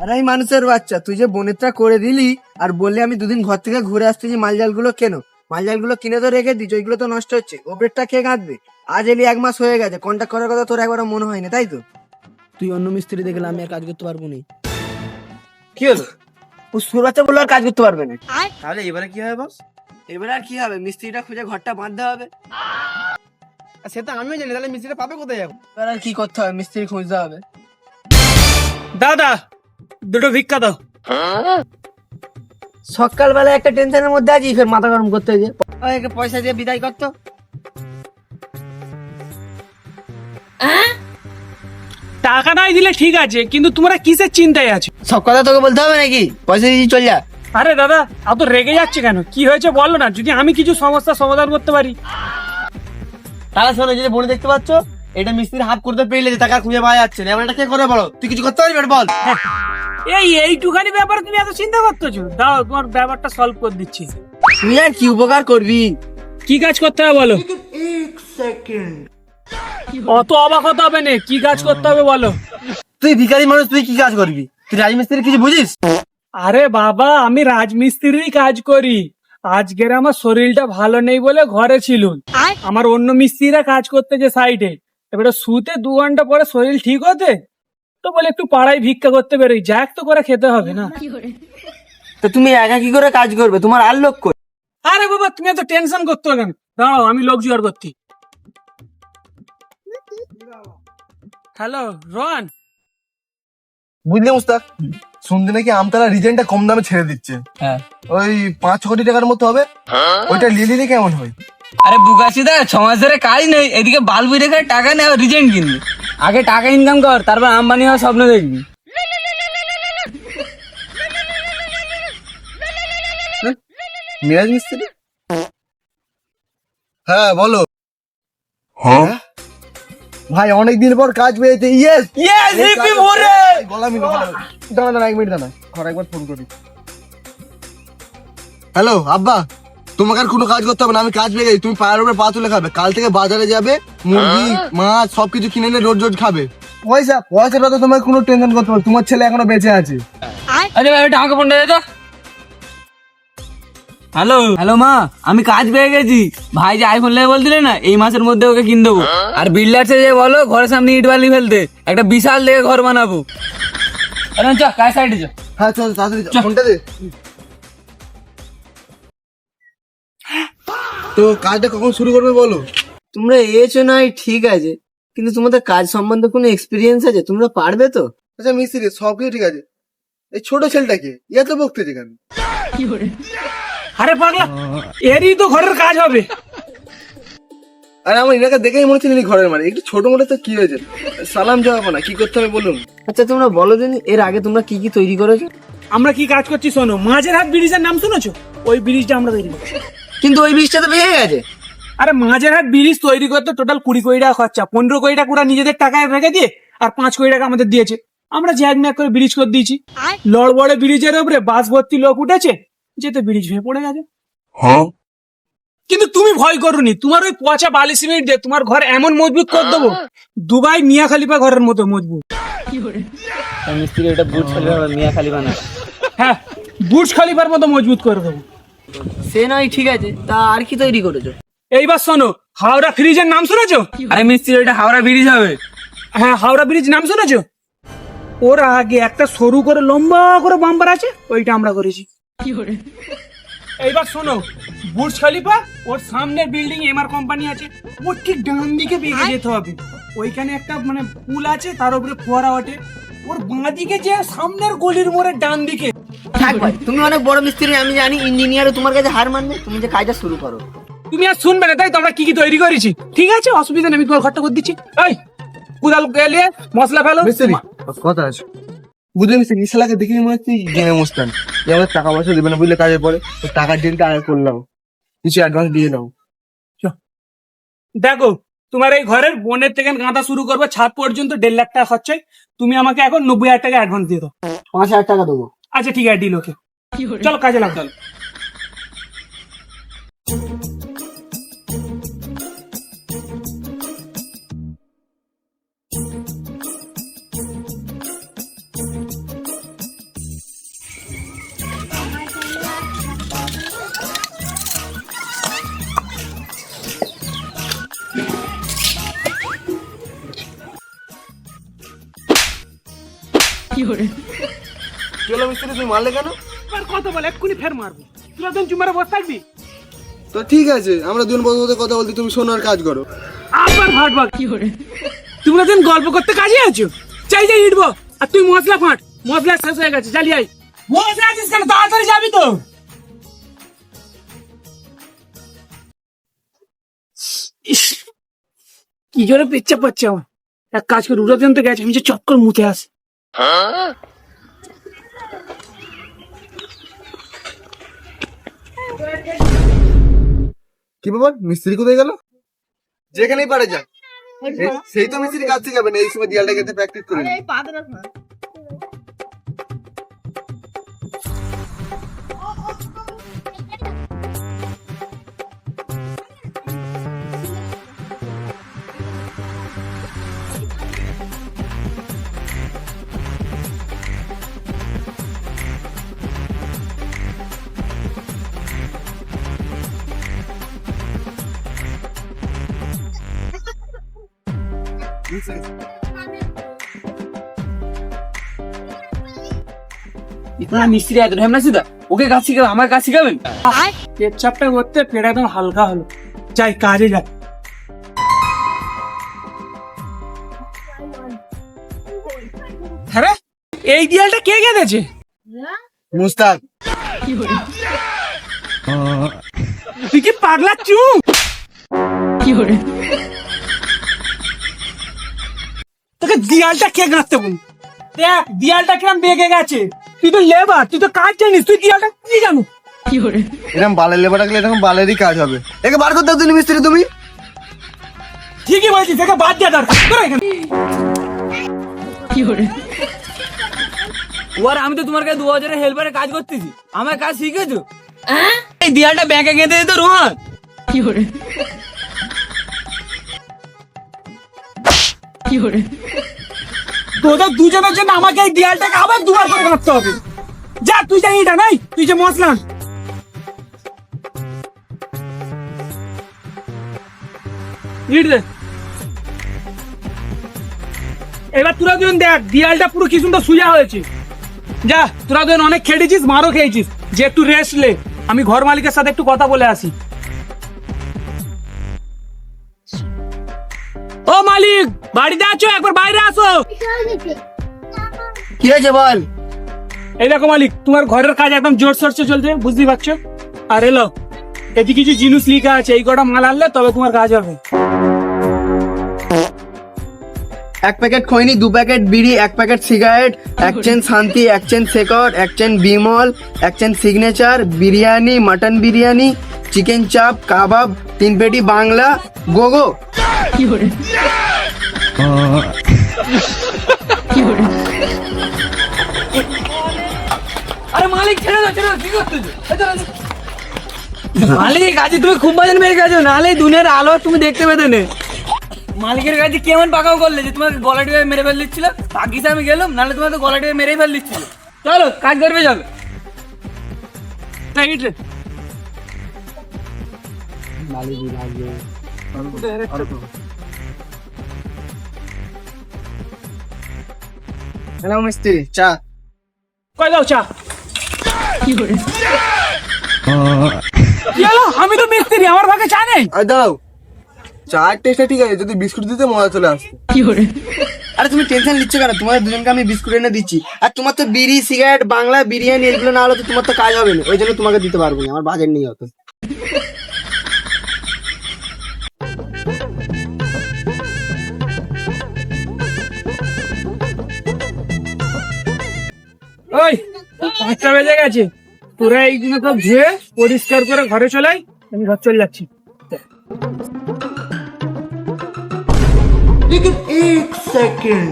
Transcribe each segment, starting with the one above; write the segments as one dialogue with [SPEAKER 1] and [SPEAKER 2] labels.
[SPEAKER 1] আরে এই মানুষের বাচ্চা, তুই যে বোনেরটা করে দিলি আর বললি আমি দুদিন ঘর থেকে ঘুরে আসতেছি মালজালগুলো কেন, মালজালগুলো কিনে তো রেখে দিচ্ছ, ওইগুলো তো নষ্ট হচ্ছে, ওপরেরটা কে কাঁদবে? আজ এলি 1 মাস হয়ে গেছে, কন্ট্যাক্ট করার কথা তোর একবারও মনে হয় না, তাই তো?
[SPEAKER 2] তুই অন্য মিস্ত্রি দেখলে আমি আর কাজ করতে পারবো না।
[SPEAKER 1] কি হলো? ও সুর বাচ্চা বললো আর কাজ করতে পারবে না,
[SPEAKER 3] তাহলে এবারে কি হবে বস?
[SPEAKER 1] এবার আর কি হবে? মিস্ত্রিটা খুঁজে ঘরটা বাঁধতে হবে।
[SPEAKER 3] সে তো আমিও জানি, তাহলে মিস্ত্রিটা পাবে কোথায় যাবো?
[SPEAKER 1] এবার আর কি করতে হবে? মিস্ত্রি খুঁজতে হবে।
[SPEAKER 4] দাদা দুটো ভিক্ষা দাও।
[SPEAKER 1] সকালবেলা একটা টেনশনের মধ্যে আছি, ফের মাথা গরম করতে হয়েছে। পয়সা দিয়ে বিদায় করতো।
[SPEAKER 4] টাকা নাই দিলে ঠিক আছে, কিন্তু তোমরা কিসের চিন্তায় আছো?
[SPEAKER 1] সব কথা তোকে বলতে হবে নাকি? পয়সা দিয়ে চল যা।
[SPEAKER 4] আরে দাদা এত রেগে যাচ্ছে কেন? কি হয়েছে বলো না, যদি আমি কিছু সমস্যার সমাধান করতে পারি।
[SPEAKER 3] তাহলে শোনো, যে বোন দেখতে পাচ্ছ, এটা মিস্ত্রি হাফ করতে পেরে টাকা খুঁজে পাওয়া যাচ্ছে না, এবার এটা কে করে বলো? তুই কিছু করতে পারবি? বল।
[SPEAKER 4] এইটুখানি ব্যাপারে তুমি এত চিন্তা করতেছো? দাও তোমার ব্যাপারটা সলভ করে দিচ্ছি।
[SPEAKER 1] তুই আর কি উপকার করবি?
[SPEAKER 4] কি কাজ করতে হবে বলো? অত অবাক হতে হবে না, কি কাজ করতে হবে বলো?
[SPEAKER 3] তুই ভিখারি মানুষ, তুই কি কাজ করবি? তুই রাজমিস্ত্রি কিছু বুঝিস?
[SPEAKER 4] আরে বাবা, আমি রাজমিস্ত্রিরই কাজ করি। আজকের আমার শরীরটা ভালো নেই বলে ঘরে ছিল, আমার অন্য মিস্ত্রিরা কাজ করতে যে সাইডে, এবারে শুতে 2 ঘন্টা পরে শরীর ঠিক হতে তো বলে একটু পাড়ায় ভিক্ষা করতে বেরোই, যাক তো করে খেতে হবে না।
[SPEAKER 1] তো তুমি একা কি করে কাজ করবে? তোমার আর লোক কই?
[SPEAKER 4] আরে বাবা তুমি এত টেনশন করতে হবে কেন? দাঁড়াও আমি লোক জোগাড় করছি। হ্যালো রোহন।
[SPEAKER 5] বুঝলি মুস্তাক, শুনতে নাকি আমতলা রিজেন্টটা কম দামে ছেড়ে দিচ্ছে।
[SPEAKER 2] হ্যাঁ।
[SPEAKER 5] ওই 5-6 কোটি টাকার মতো হবে। ওইটা নিয়ে নিলে কেমন হয়?
[SPEAKER 2] আরে বুকাশিদা, 6 মাস ধরে কাজ নেই, এদিকে বালবুই রেখে টাকা নেই, রিজেন্ট কিনবি। আগে টাকা ইনকাম কর, তারপর আম্বানি হওয়ার স্বপ্ন দেখবি।
[SPEAKER 5] মিরাজ মিস্ত্রি? হ্যাঁ বলো। হ্যাঁ ভাই, অনেকদিন পর কাজ পেয়েছে। ইয়েস
[SPEAKER 2] ইয়েস, হিপি মোরে।
[SPEAKER 5] গলা মিলো। দাঁড়া 1 মিনিট দাঁড়া, ঘরে একবার ফোন করি। হ্যালো আব্বা, তোমাকে আর কোনো কাজ করতে হবে না, আমি কাজ পেয়ে গেছি। তুমি পায়ের উপরে পা তুলে খাবে। কাল থেকে বাজারে যাবে, মুরগি মাছ সবকিছু কিনে এনে রোজ রোজ খাবে। পয়সাটা তো তোমার কোনো টেনশন করতে হবে, তোমার ছেলে এখনো বেঁচে আছে।
[SPEAKER 2] আরে ভাই, ওটা আমাকে ফোনটা দে তো। হ্যালো হ্যালো মা, আমি কাজ পেয়ে গেছি। ভাই যে আইফোন লেগে বলছিলে না, এই মাসের মধ্যে ওকে কিনে দেবো। আর বিল্ডারসে যে বলো ঘরের সামনে ইট বালি ফেলতে, একটা বিশাল দেখে ঘর বানাবো। আরে চ, কাজ সাইডে চ।
[SPEAKER 5] হ্যাঁ চল তাড়াতাড়ি ফোনটা দে। তো কাজটা কখন শুরু করবে বলো?
[SPEAKER 1] তোমরা এসো নাই ঠিক আছে, কিন্তু তোমাদের কাজ সম্বন্ধে কোনো এক্সপিরিয়েন্স আছে? তোমরা পারবে তো?
[SPEAKER 5] আচ্ছা মিস্ত্রি, সব কিছু ঠিক আছে, এই ছোট ছেলেটাকে এত বকতেছে কেন?
[SPEAKER 4] আরে পাগলা, এরই তো ঘরের কাজ হবে।
[SPEAKER 5] আর আমার এলাকা দেখেই মনে হচ্ছে ইনি ঘরের মানে। একটু ছোট মোটো তো কি হয়েছে, সালাম জবাব না, কি করতে হবে বলুন?
[SPEAKER 1] আচ্ছা তোমরা বলো দিন, এর আগে তোমরা কি কি তৈরি করেছো?
[SPEAKER 4] আমরা কি কাজ করছি শোনো, মাঝের হাট ব্রিজের নাম শুনেছো? ওই ব্রিজটা আমরা তৈরি করছি।
[SPEAKER 1] কিন্তু ওই বীজটা তো ভেঙে গেছে।
[SPEAKER 4] আরে মাঝের হাট ব্রিজ তৈরি করতে টোটাল 20 কোটি টাকা খরচা। 15 কোটি টাকা ওরা নিজেদের টাকায় রেখে দিয়ে আর 5 কোটি টাকা আমাদের দিয়েছে। আমরা জ্যাক ম্যাক করে ব্রিজ করে দিয়েছি। লড়বড়ে ব্রিজের উপরে বাস ভর্তি লোক উঠেছে, যেতে ব্রিজ ভেঙে পড়ে গেছে। কিন্তু তুমি ভয় করোনি, তোমার ওই পচা বালি সিমেন্ট দিয়ে তোমার ঘর এমন মজবুত করে দেবো, দুবাই মিয়া খালিফা ঘরের মতো মজবুত।
[SPEAKER 2] মিস্ত্রি এটা বুট খলিফা মিয়া খালিফা না।
[SPEAKER 4] হ্যাঁ, বুর্জ খালিফার মতো মজবুত করে দেবো।
[SPEAKER 1] সে নয় ঠিক আছে, তা আর কি তৈরি করেছো?
[SPEAKER 4] এইবার শোনো, হাওড়া ব্রিজের নাম শুনেছো?
[SPEAKER 2] আরে মিস্ত্রি, এটা হাওড়া ব্রিজ হবে।
[SPEAKER 4] হ্যাঁ, হাওড়া ব্রিজ নাম শুনেছো? ওর আগে একটা সরু করে লম্বা করে বাম্পার আছে, ওইটা আমরা করেছি। এইবার শোনো, বুর্জ খলিফা, ওর সামনের বিল্ডিং এমআর কোম্পানি আছে, ওর ঠিক ডান দিকে বেরিয়ে যেতে হবে। ওইখানে একটা মানে পুল আছে, তার উপরে ফোয়ারা ওঠে। ওর বাঁ দিকে যে সামনের গলির মোড়ে ডান দিকে।
[SPEAKER 1] থাক ভাই, তুমি অনেক বড় মিস্ত্রি, আমি জানি ইঞ্জিনিয়ারও তোমার কাছে হার মানবে। তুমি যে কাজটা শুরু করো।
[SPEAKER 4] তুমি আর শুনবে না তাই তো? আমরা কি কি তৈরি করেছি, ঠিক আছে, অসুবিধা নেই, আমি তোমার ঘরটা করে দিচ্ছি। এই কুদাল গেলে মশলা ফেলো।
[SPEAKER 5] মিস্ত্রি কথা আছে, বুঝলি মিস্ত্রি, নিশালাকে দেখে মনে হচ্ছে গেমে মুস্তান, যে আমাদের টাকা পয়সা দেবে না বুঝলে কাজের পরে। তো টাকার ডিলটা আগে করলাম, কিছু অ্যাডভান্স দিয়ে নাও।
[SPEAKER 4] দেখো, তোমার এই ঘরের বোনের থেকে গাঁদা শুরু করবে ছাদ পর্যন্ত 1.5 লাখ টাকা খরচায়। তুমি আমাকে এখন 90,000 টাকা অ্যাডভান্স দিয়ে দাও।
[SPEAKER 1] 5,000 টাকা দেবো।
[SPEAKER 4] আচ্ছা ঠিক আছে, ডিল ওকে। চলো কাজে লাগতে হবে।
[SPEAKER 5] চলো মিস্ত্রি, তুমি মারলে কেন?
[SPEAKER 4] আর কত বল, এক্ষুনি ফের মারবো। তোরা তো চুমারে বসে থাকবি।
[SPEAKER 5] তো ঠিক আছে, আমরা দুজন বসে বসে কথা বলছি, তুমি শোনো আর কাজ করো।
[SPEAKER 4] আবার ভাটবা তোমরা দিন গল্প করতে কাজে আছো। চাই যাই ইটবো, আর তুই মশলা ফাট। মশলা শেষ হয়ে গেছে, জ্বালিয়ে আই। বসে আছিস কেন? তাড়াতাড়ি যাবি তো। ইস, কি জোরে পেচ্ছা পাচ্ছে আমার। এক কাজ করে উড়াতে তো গেছে, আমি যে চক্কর মুতে আসি।
[SPEAKER 5] কি ব্যাপার, মিস্ত্রি কোথায় গেল? যেখানেই পারে যাক, সেই তো মিস্ত্রি কাজ শিখাবে না, এই সময় দেয়ালটা গেতে প্র্যাকটিস করে নিই।
[SPEAKER 2] ইতনা মিস্ত্রি এত ঢেমনা সিধা, ওকে কাজ শিখাবে, আমার কাজ শিখাবেন?
[SPEAKER 4] পেচ্ছাপটা করতে পেট একদম হালকা হলো। যাই কাজে যাই। হ্যাঁ, এই দেয়ালটা কে গেঁথেছে?
[SPEAKER 5] মুস্তাক।
[SPEAKER 4] তুই কি পাগলা চুপ? তোকে দেয়ালটা কে গাঁথতে বল? দেখ দেয়ালটা কিরম বেগে গেছে। তুই তো লেবার, তুই তো কাজ জানিস, তুই দেয়ালটা কি জানো?
[SPEAKER 5] এরকম বালের লেবার রাখলে এরকম বালেরই কাজ হবে। একে বার করতে তুমি মিস্ত্রি, তুমি
[SPEAKER 4] ঠিকই বলছিস, একে বাদ দেওয়া দরকার। তোরা এখানে
[SPEAKER 2] ওর আমি তো তোমার কাছে 2000 হেল্পারে কাজ করতেছি, আমার কাজ শিখেছো? এই দেয়ালটা ব্যাগে গেঁথে দিত রোহন।
[SPEAKER 4] তোদের দুজনের জন্য আমাকে এই দেয়ালটাকে আবার দুবার করে গাঁথতে হবে। যা তুই যা, এটা নাই, তুই যে মশলা ইট দে। এবার তোরা দুজন দেখ দেয়ালটা পুরো কি সুন্দর সুজা হয়েছে। যা, তোরা দুজন অনেক খেটেছিস, মারও খেয়েছিস, যে একটু রেস্ট লে। আমি ঘর মালিকের সাথে একটু কথা বলে আসি। ও মালিক, বাড়িতে আছো? একবার বাইরে আসো।
[SPEAKER 1] কি হয়েছে বল?
[SPEAKER 4] এই দেখো মালিক, তোমার ঘরের কাজ একদম জোর সোরসে চলছে, বুঝতেই পারছো। আর এলো এতে কিছু জিনিস লিখা আছে, এই কটা মাল আনলে তবে তোমার কাজ হবে।
[SPEAKER 1] 1 প্যাকেট খৈনি, 2 প্যাকেট বিড়ি, 1 packet cigarette, 1 chain Shanti, 1 chain Shekhar, 1 chain Bimal, 1 chain signature, biryani, mutton biryani, chicken chaap, kebab, 3 পেটি বাংলা, গোগো।
[SPEAKER 2] আরে মালিক ছেড়ে দাও, ছেড়ে দাও, কি করতেছো? মালিক আজ তুমি খুব বাজান মেরে গেছো, নাহলে দুনিয়ার আলো তুমি দেখতে পেতে নে। মালিকের কাছে কেমন পাকাও করলে যে তোমাকে গলা টিপে মেরে ফেল দিচ্ছিল? বাকিতে আমি গেলাম, নাহলে তোমাকে তো গলা টিপে মেরেই ফেল দিচ্ছিল। চলো কাজ করবে, চলো।
[SPEAKER 1] হ্যালো মিস্ত্রি, চা।
[SPEAKER 4] কই দাও চা। কি হলো? আমি তো মিস্ত্রি, আমার ভাগে চা নেই।
[SPEAKER 5] আর দাও, চার টেস্টটা ঠিক আছে, যদি বিস্কুট দিতে মজা চলে আসতো।
[SPEAKER 1] আরে তুমি টেনশন নিচ্ছ কেন? তোমাদের দুজনকে আমি বিস্কুট এনে দিচ্ছি। আর তোমার তো বিড়ি, সিগারেট, বাংলা, বিরিয়ানি এগুলো না হলে তো তোমার তো কাজ হবে না। ওই জন্য তোমাকে দিতে পারবো না, আমার বাজেট নেই অত।
[SPEAKER 4] ওই 5টা বেজে গেছে, তোরা এইগুলো সব ধুয়ে পরিষ্কার করে ঘরে চলে আয়, আমি ঘর চলে যাচ্ছি।
[SPEAKER 1] एक सेकंड।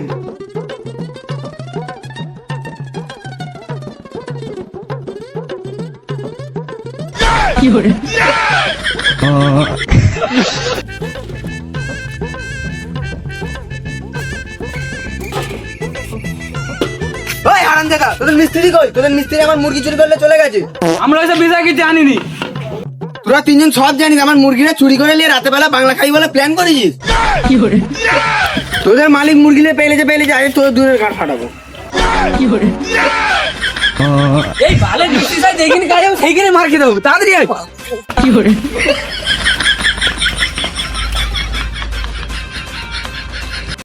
[SPEAKER 1] ওই হারাম দেখা, তোদের মিস্ত্রি কই? তোদের মিস্ত্রি আমার মুরগি চুরি করলে চলে গেছে।
[SPEAKER 2] আমরা ওইসব বিষয় কিছু জানিনি।
[SPEAKER 1] তোরা তিনজন সব জানিস আমার মুরগিটা চুরি করে নিয়ে রাতে বেলা বাংলা খাই বলে প্ল্যান করেছিস। তোদের মালিক মুরগিলে পেলেছে, আরে তোদের দূরের গাড় ফাটাবো।
[SPEAKER 2] এই ভালো মিস্ত্রি সাহেব যেখানে কাজ হবে সেইখানে মার খেতে হবে, তাড়াতাড়ি আয়।